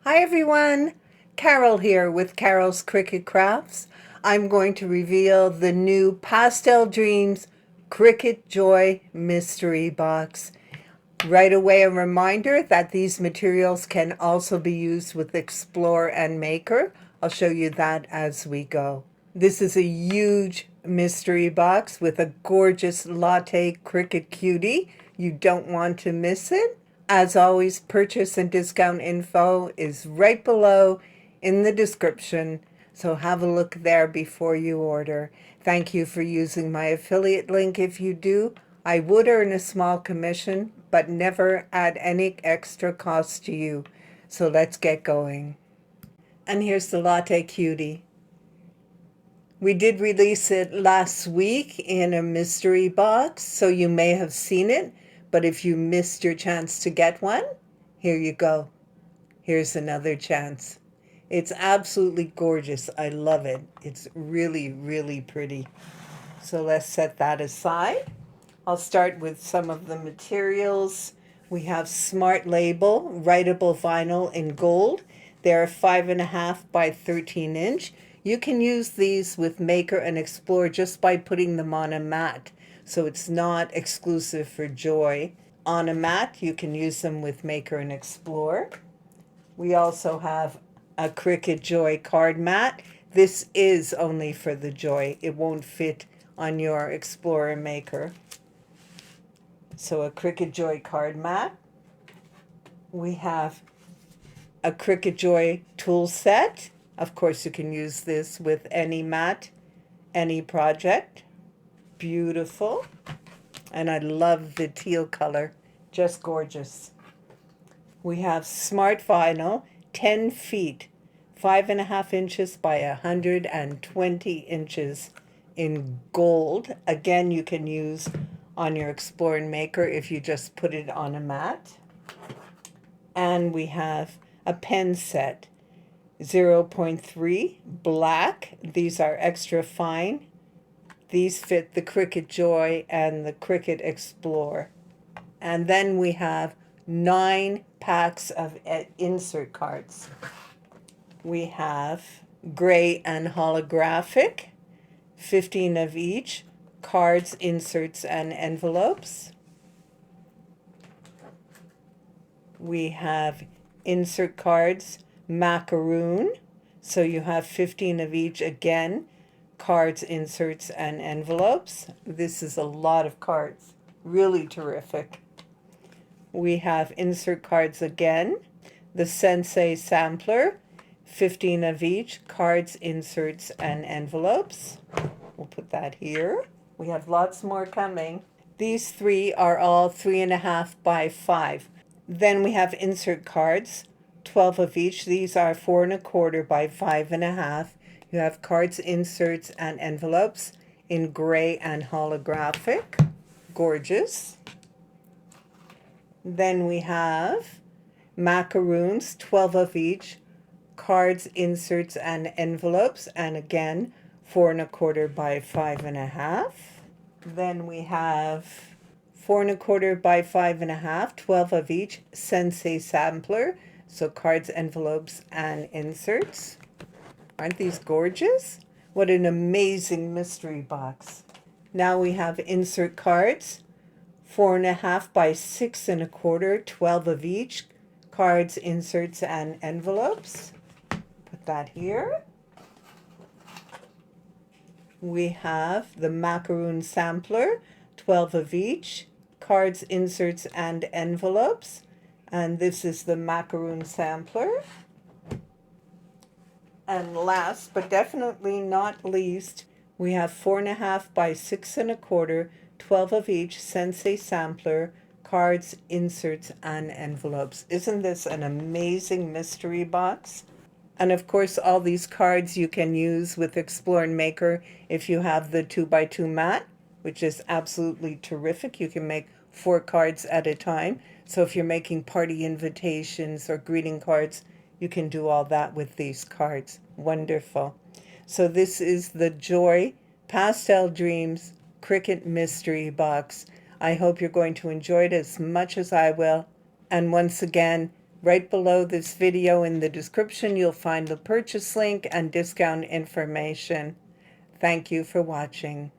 Hi everyone, Carol here with Carol's Cricut Crafts. I'm going to reveal the new Pastel Dreams Cricut Joy Mystery Box. Right away, a reminder that these materials can also be used with Explore and Maker. I'll show you that as we go. This is a huge mystery box with a gorgeous Latte Cricut Cutie. You don't want to miss it. As always, purchase and discount info is right below in the description, so have a look there before you order. Thank you for using my affiliate link if you do. I would earn a small commission, but never add any extra cost to you. So let's get going. And here's the Latte Cutie. We did release it last week in a mystery box, so you may have seen it, but if you missed your chance to get one, here you go. Here's another chance. It's absolutely gorgeous. I love it. It's really, really pretty. So let's set that aside. I'll start with some of the materials. We have Smart Label, writable vinyl in gold. They're 5.5 by 13 inch. You can use these with Maker and Explore just by putting them on a mat. So it's not exclusive for Joy. On a mat, you can use them with Maker and Explore. We also have a Cricut Joy card mat. This is only for the Joy. It won't fit on your Explorer Maker. So a Cricut Joy card mat. We have a Cricut Joy tool set. Of course, you can use this with any mat, any project. Beautiful. And I love the teal color. Just gorgeous. We have Smart Vinyl, 10 feet, 5.5 inches by 120 inches in gold. Again, you can use on your Explore and Maker if you just put it on a mat. And we have a pen set, 0.3 black. These are extra fine. These fit the Cricut Joy and the Cricut Explore. And then we have 9 packs of insert cards. We have gray and holographic, 15 of each, cards, inserts, and envelopes. We have insert cards, macaroon, so you have 15 of each again, cards, inserts, and envelopes. This is a lot of cards, really terrific. We have insert cards again, the Sensei sampler, 15 of each, cards, inserts, and envelopes. We'll put that here. We have lots more coming. These 3 are all 3.5 by 5. Then we have insert cards, 12 of each. These are 4.25 by 5.5. You have cards, inserts, and envelopes in gray and holographic. Gorgeous. Then we have macaroons, 12 of each, cards, inserts, and envelopes, and again, 4.25 by 5.5. Then we have 4.25 by 5.5, 12 of each, Sensei sampler, so cards, envelopes, and inserts. Aren't these gorgeous? What an amazing mystery box. Now we have insert cards, 4.5 by 6.25, 12 of each, cards, inserts, and envelopes. Put that here. We have the macaroon sampler, 12 of each, cards, inserts, and envelopes. And this is the macaroon sampler. And last, but definitely not least, we have 4.5 by 6.25, 12 of each, Sensei sampler, cards, inserts, and envelopes. Isn't this an amazing mystery box? And of course, all these cards you can use with Explore and Maker if you have the 2x2 mat, which is absolutely terrific. You can make 4 cards at a time. So if you're making party invitations or greeting cards, you can do all that with these cards. Wonderful. So this is the Joy Pastel Dreams Cricut Mystery Box. I hope you're going to enjoy it as much as I will. And once again, Right below this video in the description, you'll find the purchase link and discount information. Thank you for watching.